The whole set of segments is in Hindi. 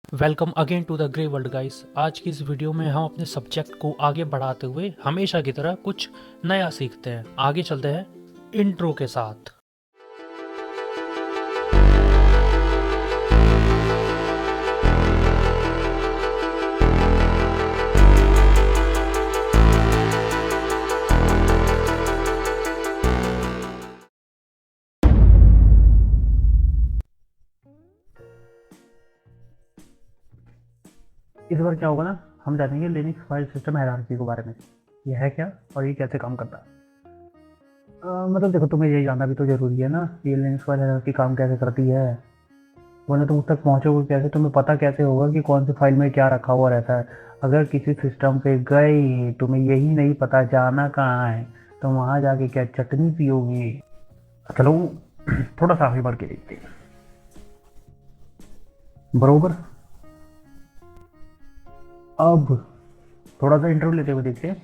Welcome again to the grey world guys. आज की इस वीडियो में हम अपने सब्जेक्ट को आगे बढ़ाते हुए हमेशा की तरह कुछ नया सीखते हैं। आगे चलते हैं इंट्रो के साथ। इस बार क्या होगा ना, हम जानेंगे लिनक्स फाइल सिस्टम हायरार्की के बारे में। ये है क्या और ये कैसे काम करता है। मतलब देखो, तुम्हें ये जानना भी तो जरूरी है ना, ये लिनक्स फाइल हायरार्की काम कैसे करती है। वरना तुम उस तक पहुंचोगे कैसे, तुम्हें पता कैसे होगा कि कौन सी फाइल में क्या रखा हुआ रहता है। अगर किसी सिस्टम पे गए, तुम्हें यही नहीं पता जाना कहाँ है, तो वहां जाके क्या चटनी पियोगे। चलो थोड़ा सा आगे बढ़ के देखते हैं। बरोबर। अब थोड़ा सा इंटरव्यू लेते हुए देखते हैं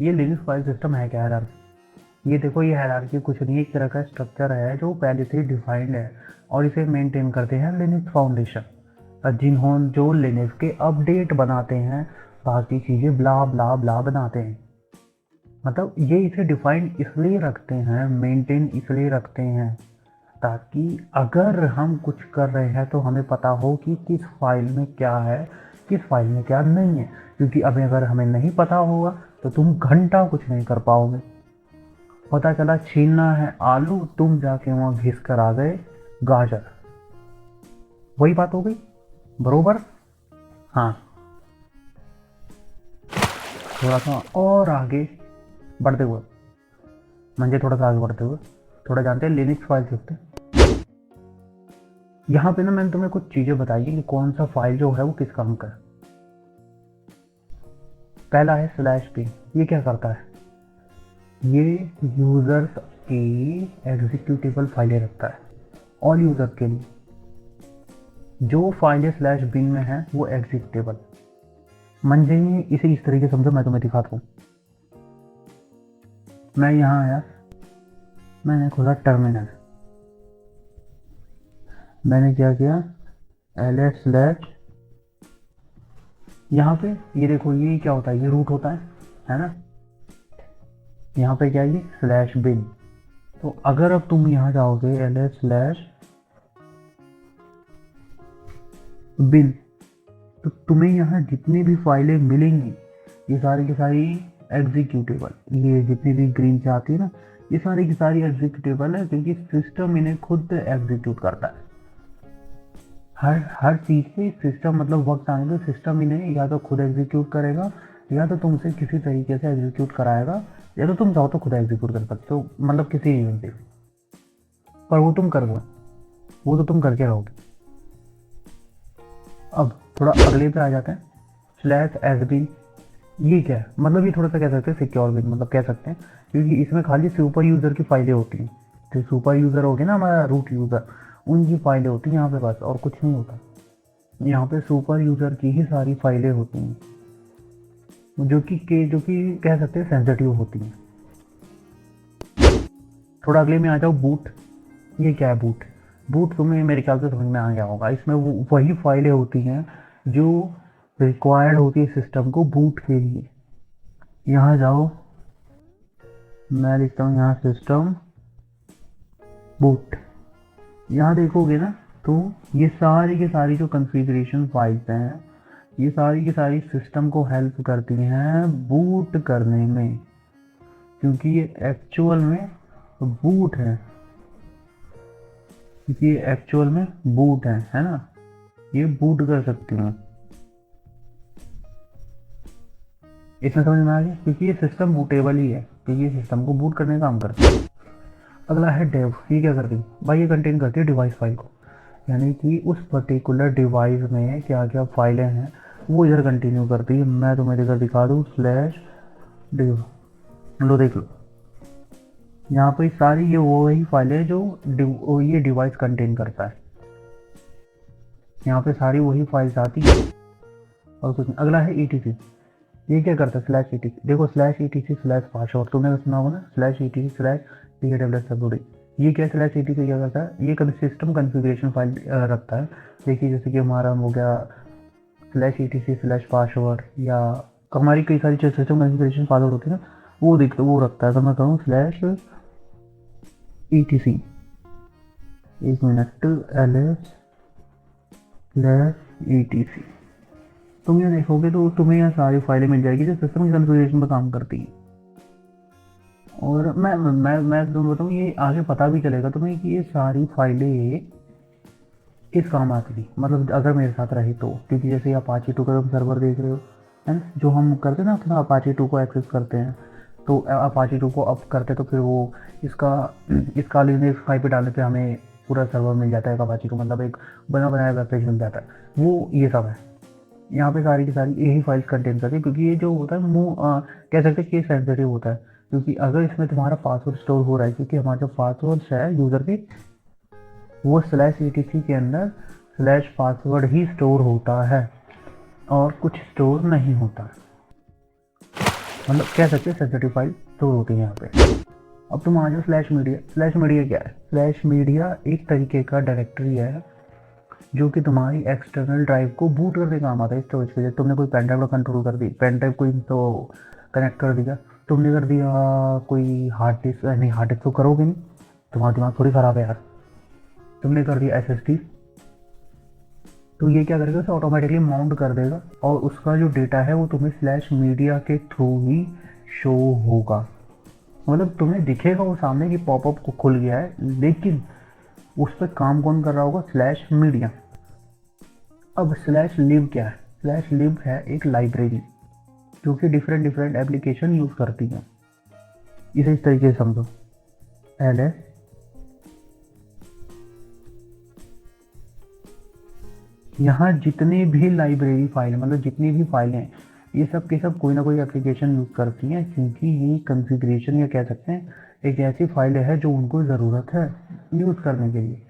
ये लिनक्स फाइल सिस्टम है क्या यार। ये देखो, ये हायरार्की कुछ नहीं, एक तरह का स्ट्रक्चर है जो पहले से ही डिफाइंड है और इसे मेंटेन करते हैं लिनक्स फाउंडेशन, जिन्होंने जो लिनक्स के अपडेट बनाते हैं, बाकी चीज़ें ब्ला ब्ला ब्ला बनाते हैं। मतलब ये इसे डिफाइंड इसलिए रखते हैं, मेंटेन इसलिए रखते हैं, ताकि अगर हम कुछ कर रहे हैं तो हमें पता हो कि किस फाइल में क्या है, किस फाइल में क्या नहीं है। क्योंकि अभी अगर हमें नहीं पता होगा तो तुम घंटा कुछ नहीं कर पाओगे। पता चला छीलना है आलू, तुम जाके वहां घिस कर आ गए गाजर। वही बात हो गई। बरोबर। हाँ, थोड़ा सा और आगे बढ़ते हुए, म्हणजे थोड़ा सा आगे बढ़ते हुए थोड़ा जानते हैं लिनक्स फाइल सिस्टम। यहाँ पे ना मैंने तुम्हें कुछ चीजें बताई कि कौन सा फाइल जो है वो किस काम का है। पहला है स्लैश बिन। ये क्या करता है, ये यूजर्स की एग्जीक्यूटेबल फाइलें रखता है। ऑल यूजर के लिए जो फाइलें स्लैश बिन में है वो एग्जीक्यूटेबल। मंजे इसे इस तरीके समझो, मैं तुम्हें दिखाता हूँ। मैं यहाँ आया, मैंने खोला टर्मिनल, मैंने क्या किया, ls स्लैश, यहाँ पे ये देखो, ये क्या होता है, ये रूट होता है ना। यहाँ पे क्या है, ये स्लैश बिन। तो अगर अब तुम यहाँ जाओगे ls स्लैश बिन, तो तुम्हें यहाँ जितनी भी फाइलें मिलेंगी ये सारी की सारी एग्जीक्यूटेबल, ये जितनी भी ग्रीन से आती है ना, ये सारी की सारी एग्जीक्यूटेबल है, क्योंकि सिस्टम इन्हें खुद एग्जीक्यूट करता है। हर हर चीज़ पे सिस्टम, मतलब वक्त आने पे सिस्टम इन्हें या तो खुद एग्जीक्यूट करेगा, या तो तुमसे किसी तरीके से एग्जीक्यूट कराएगा, या तो तुम चाहो तो खुद एग्जीक्यूट कर सकते हो, मतलब किसी इवेंट पे। पर वो तुम करोगे, वो तो तुम करके रहोगे। अब थोड़ा अगले पे आ जाते हैं, स्लैश एस बी। ये क्या है, मतलब ये थोड़ा सा कह सकते हैं सिक्योर बिन, मतलब कह सकते हैं, क्योंकि इसमें खाली सुपर यूज़र की फाइलें होती हैं। जो सुपर यूज़र हो गया ना, हमारा रूट यूज़र, उनकी फाइलें होती हैं यहाँ पे बस, और कुछ नहीं होता। यहाँ पे सुपर यूज़र की ही सारी फाइलें होती हैं, जो कि कह सकते हैं सेंसिटिव होती हैं। थोड़ा अगले में आ जाओ, बूट। ये क्या है बूट। बूट तुम्हें मेरे ख्याल से समझ में आ गया होगा, इसमें वही फाइलें होती हैं जो रिक्वायर्ड होती है सिस्टम को बूट के लिए। यहाँ जाओ, मैं लिखता हूँ यहाँ सिस्टम बूट। यहाँ देखोगे ना, तो ये सारी की सारी जो कॉन्फ़िगरेशन फाइल्स हैं, ये सारी की सारी सिस्टम को हेल्प करती हैं बूट करने में, क्योंकि ये एक्चुअल में बूट है, क्योंकि ये एक्चुअल में बूट है ना, ये बूट कर सकती हैं। इसमें समझ में आ गया, क्योंकि ये सिस्टम बूटेबल ही है, क्योंकि ये सिस्टम को बूट करने का काम करता है। अगला है डेव। ये क्या करती है भाई, ये कंटेन करती है डिवाइस फाइल को, यानी कि उस पर्टिकुलर डिवाइस में क्या क्या फाइलें हैं वो इधर कंटिन्यू करती है। मैं तुम्हें इधर दिखा दूँ, स्लैश डिव, लो देख लो, यहाँ पे सारी ये वही फाइलें जो ये डिवाइस कंटेन करता है। यहाँ पे सारी वही फाइल्स आती है और कुछ नहीं। अगला है ई। ये क्या करता है, स्लैश ई। देखो, स्लैश ई स्लैश पासवर्ड, तुमने सुना होगा ना, स्लैश ई स्लैश DAWS। ये क्या स्लैश ईटी से क्या करता है, ये सिस्टम कॉन्फ़िगरेशन फाइल रखता है। देखिए जैसे कि हमारा हो गया slash E T C slash password, या हमारी कई सारी जो सिस्टम कॉन्फ़िगरेशन पासवर्ड होती है ना, वो रखता है। तो मैं कहूँ स्लैश ई टी सी, एक minute, L S slash E T C, तुम ये देखोगे तो तुम्हें यहाँ सारी फाइलें मिल जाएगी जो सिस्टम कॉन्फ़िगरेशन पर काम करती हैं। और मैं तुम्हें बताऊँ, ये आगे पता भी चलेगा तुम्हें कि ये सारी फाइलें किस काम आती थी, मतलब अगर मेरे साथ रही तो। क्योंकि जैसे अपाची 2 का तुम सर्वर देख रहे हो, है ना, जो हम करते हैं ना अपना अपाची 2 को एक्सेस करते हैं, तो अपाची 2 को अप करते तो फिर वो इसका इसका लिनक्स फाइल पे डालने पे हमें पूरा सर्वर मिल जाता है अपाची को, मतलब एक बना बनाया वेब पेज मिल जाता है। वो ये सब है, यहाँ पे सारी की सारी यही फाइल्स कंटेन करती है। क्योंकि ये जो होता है कह सकते हैं केस सेंसिटिव होता है। क्योंकि अगर इसमें तुम्हारा पासवर्ड स्टोर हो रहा है, क्योंकि हमारा जो पासवर्ड है यूज़र के, वो स्लैश ई टी सी के अंदर स्लैश पासवर्ड ही स्टोर होता है और कुछ स्टोर नहीं होता। मतलब कह सकते हैं सेंसिटिव फाइल स्टोर होती है यहाँ पे। अब तुम आ जाओ स्लैश मीडिया। स्लैश मीडिया क्या है? स्लैश मीडिया एक तरीके का डायरेक्टरी है जो कि तुम्हारी एक्सटर्नल ड्राइव को बूट करने काम आता है स्टोरेज के लिए। तुमने कोई पेन ड्राइव कंट्रोल कर दी, पेन ड्राइव कोई तो कनेक्ट कर दिया, तुमने कर दिया कोई हार्ड डिस्क, नहीं हार्ड डिस्क तो करोगे नहीं, तुम्हारा दिमाग थोड़ी ख़राब है यार, तुमने कर दिया एस एस डी, तो ये क्या करेगा, उसे ऑटोमेटिकली माउंट कर देगा और उसका जो डेटा है वो तुम्हें स्लैश मीडिया के थ्रू ही शो होगा। मतलब तुम्हें दिखेगा वो सामने कि पॉपअप को खुल गया है, लेकिन उस पर काम कौन कर रहा होगा? Slash media. अब स्लैश लिब क्या है? स्लैश लिब है एक लाइब्रेरी जो कि डिफरेंट डिफरेंट एप्लीकेशन यूज़ करती है। इसे इस तरीके से समझो, एल एस यहाँ जितने भी लाइब्रेरी फाइल, मतलब जितनी भी फाइलें हैं, ये सब के सब कोई ना कोई एप्लीकेशन यूज़ करती हैं। क्योंकि ये कॉन्फ़िगरेशन या कह सकते हैं एक ऐसी फाइल है जो उनको ज़रूरत है यूज़ करने के लिए।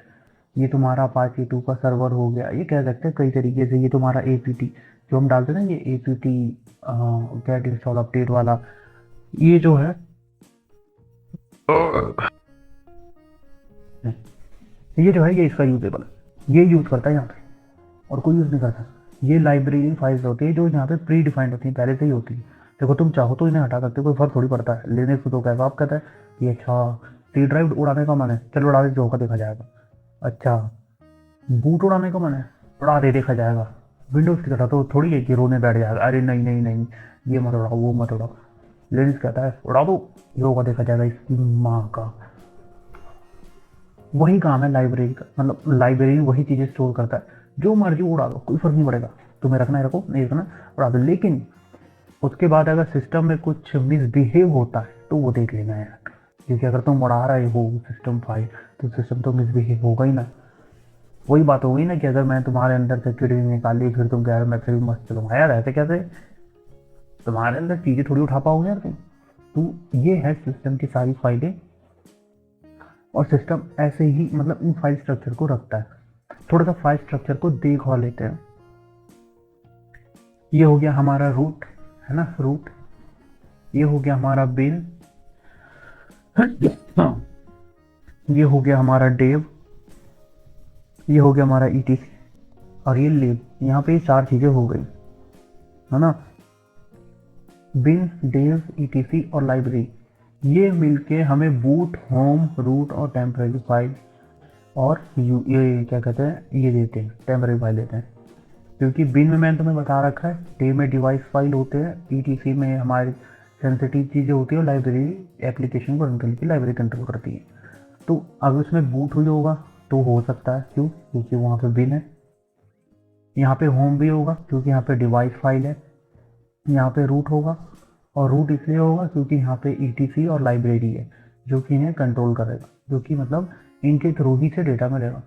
ये तुम्हारा अपाची 2 का सर्वर हो गया, ये कह सकते हैं कई तरीके से। ये तुम्हारा ए पी टी जो हम डालते हैं ना, ये A P T get install update वाला, ये जो है ये इसका यूजेबल है, ये यूज़ करता है यहाँ पे और कोई यूज़ नहीं करता। ये लाइब्रेरी फाइल्स होती है जो यहाँ पे प्री डिफाइंड होती हैं, पहले से ही होती है। देखो तुम चाहो तो इन्हें हटा सकते हो, कोई फर्क थोड़ी पड़ता है। लिनक्स तो कैसा आप कहता है कि अच्छा सी ड्राइव उड़ाने का मन है, चलो उड़ा दे, जो होगा देखा जाएगा। अच्छा बूट उड़ाने का मन है, उड़ा दे, देखा जाएगा। विंडोज़ की तरह तो थोड़ी है कि रोने बैठ जाएगा, अरे नहीं नहीं नहीं ये मत उड़ाओ वो मत उड़ाओ। लिनक्स कहता है उड़ा दो, जो होगा देखा जाएगा। इसकी माँ का वही काम है लाइब्रेरी का, मतलब लाइब्रेरी वही चीज़ें स्टोर करता है। जो मर्जी उड़ा दो, कोई फर्क नहीं पड़ेगा, तुम्हें रखना है रखो, नहीं रखना उड़ा दो। लेकिन उसके बाद अगर सिस्टम में कुछ मिसबिहेव होता है तो वो देख लेना यार। क्योंकि अगर तुम उड़ा रहे हो सिस्टम फाइल तो सिस्टम तो मिसबिहेव होगा ही ना। वही बात हो गई ना कि अगर मैं तुम्हारे अंदर सिक्योरिटी निकाली फिर तुम कह रहे मैं फिर मस्त चलूँगा यार, ऐसे कैसे? तुम्हारे अंदर चीज़ें थोड़ी उठा पाओगे यार तुम। तो ये है सिस्टम की सारी फाइलें, और सिस्टम ऐसे ही मतलब इन फाइल स्ट्रक्चर को रखता है। थोड़ा सा फाइल स्ट्रक्चर को देख और लेते हैं। ये हो गया हमारा रूट, है ना, रूट। ये हो गया हमारा बिन, हाँ, ये हो गया हमारा डेव, ये हो गया हमारा ईटीसी और ये लिब। यहाँ पे ये चार चीजें हो गई, है ना, बिन, डेव, ईटीसी और लाइब्रेरी। ये मिलके हमें बूट, होम, रूट और टेम्परेरी फाइल और ये क्या कहते हैं, ये देते हैं, टेम्परेरी फाइल देते हैं। क्योंकि बिन में मैंने तुम्हें बता रखा है, डेव में डिवाइस फाइल होते हैं, ईटीसी में हमारी सेंसिटिव चीज़ें होती है और लाइब्रेरी एप्लीकेशन को रन करने की लाइब्रेरी कंट्रोल करती है। तो अगर उसमें बूट हुई होगा तो हो सकता है, क्यों? क्योंकि वहाँ पे बिन है। यहाँ पे होम भी होगा क्योंकि यहाँ पे डिवाइस फाइल है। यहाँ पे रूट होगा, और रूट इसलिए होगा क्योंकि यहाँ पे ईटीसी और लाइब्रेरी है जो कि इन्हें कंट्रोल करेगा, जो कि मतलब इनके थ्रू ही से डेटा मिलेगा।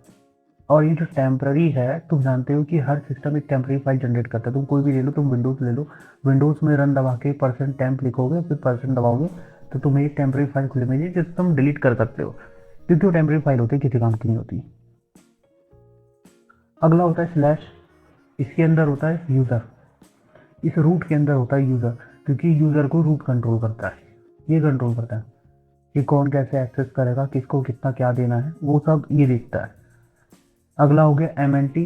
और ये जो टेम्पररी है, तुम जानते हो कि हर सिस्टम एक टेम्पररी फाइल जनरेट करता है। तुम कोई भी ले लो, तुम विंडोज़ ले लो, विंडोज़ में रन दबा के %temp लिखोगे, फिर दबाओगे तो तुम्हें एक टेम्पररी फाइल खुले मिलेगी जिसे तुम डिलीट कर सकते हो, क्योंकि वो टेम्पररी फाइल होती है, किसी काम की नहीं होती। अगला होता है स्लैश, इसके अंदर होता है यूज़र। इस रूट के अंदर होता है यूज़र, क्योंकि यूज़र को रूट कंट्रोल करता है, ये कंट्रोल करता है। कि कौन कैसे एक्सेस करेगा, किसको कितना क्या देना है, वो सब ये देखता है। अगला हो गया MNT।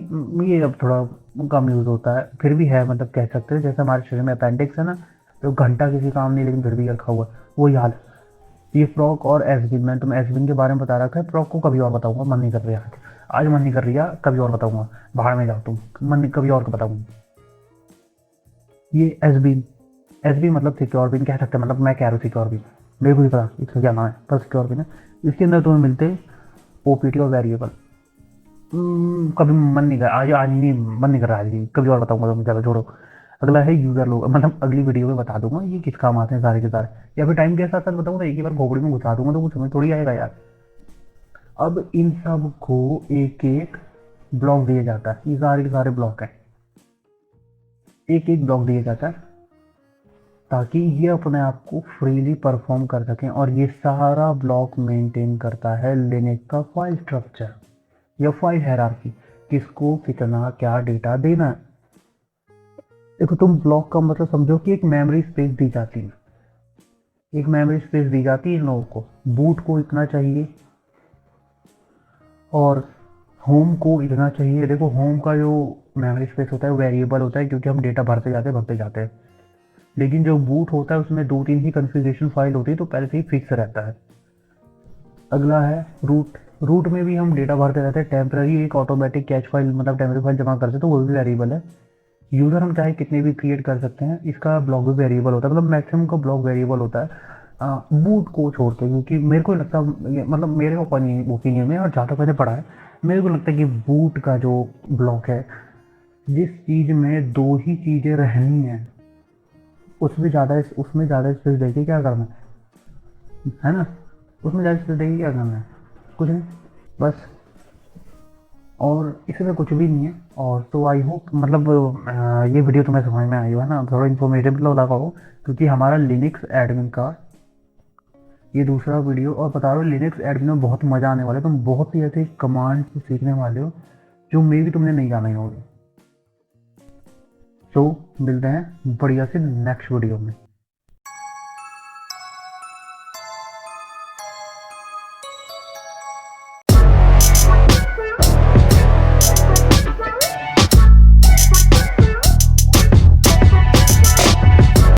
ये अब थोड़ा कम यूज़ होता है, फिर भी है, मतलब कह सकते हैं जैसे हमारे शरीर में अपेंडिक्स है ना, तो घंटा किसी काम नहीं लेकिन फिर भी रखा हुआ है, वो याद। ये फ्रॉक और एसबिन, मैंने तुम्हें एसबिन के बारे में बता रखा है, फ्रॉक को कभी और बताऊंगा, मन नहीं कर रहा आज। आज मन नहीं कर रही है, कभी और बताऊंगा, बाहर में जाओ तुम, मन नहीं, कभी और को बताऊंगा। ये एसबिन, एसबिन मतलब सिक्योर बिन कह सकते हैं, मतलब मैं कह रहा हूँ सिक्योर बिन, मेरे को नहीं पता इसका क्या नाम है, पर सिक्योर बिन है। इसके अंदर तुम्हें मिलते ओपीटी और वेरिएबल। कभी मन नहीं कर, आज नहीं, मन नहीं कर रहा, आज भी कभी और बताऊंगा, तुम चलो छोड़ो। अगला है यूजर लोग, मतलब अगली वीडियो में बता दूंगा ये किस काम आते हैं सारे के सारे, या फिर टाइम के साथ साथ बताऊंगा, एक ही बार खोपड़ी में घुसा दूंगा तो कुछ समझ थोड़ी आएगा यार। अब इन सब को एक एक ब्लॉक दिया जाता है, ये सारे के सारे ब्लॉक हैं, एक एक ब्लॉक दिया जाता है ताकि ये अपने आप को फ्रीली परफॉर्म कर सकें। और ये सारा ब्लॉक मेंटेन करता है लिनक्स का फाइल स्ट्रक्चर या फाइल हायरार्की, किसको कितना क्या डेटा देना है। देखो तुम ब्लॉक का मतलब समझो कि एक मेमोरी स्पेस दी जाती है, एक मेमोरी स्पेस दी जाती है इन लोगों को, बूट को इतना चाहिए और होम को इतना चाहिए। देखो होम का जो मेमोरी स्पेस होता है वो वेरिएबल होता है, क्योंकि हम डेटा भरते जाते हैं, लेकिन जो बूट होता है उसमें 2-3 ही कॉन्फ़िगरेशन फाइल होती है, तो पहले से ही फिक्स रहता है। अगला है रूट। रूट में भी हम डेटा भरते रहते हैं, टेम्पररी एक ऑटोमेटिक कैच फाइल, मतलब टेम्पररी फाइल जमा करते हैं, तो वो भी वेरिएबल है। यूज़र हम चाहे कितने भी क्रिएट कर सकते हैं, इसका ब्लॉक भी वेरिएबल होता है, मतलब मैक्सिमम का ब्लॉक वेरिएबल होता है बूट को छोड़ के, क्योंकि मेरे को लगता है, मतलब मेरे ओपिनियन में और जहाँ तक मैंने पढ़ा है, मेरे को लगता है कि बूट का जो ब्लॉक है, जिस चीज़ में 2 ही चीज़ें रहनी है, उसमें ज़्यादा स्पेस देके क्या करना है ना, उसमें ज़्यादा स्पेस देके क्या करना है, कुछ नहीं, बस। और इसमें कुछ भी नहीं है। और तो आई होप, मतलब ये वीडियो तुम्हें समझ में आई हो, है ना, थोड़ा इन्फॉर्मेटिव लगा हो, क्योंकि हमारा लिनक्स एडमिन का ये दूसरा वीडियो, और बता रहा हूँ लिनक्स एडमिन में बहुत मज़ा आने वाला है, तुम बहुत ही ऐसे कमांड सीखने वाले हो जो मे भी तुमने नहीं जाना ही होगा। तो मिलते हैं बढ़िया से नेक्स्ट वीडियो में।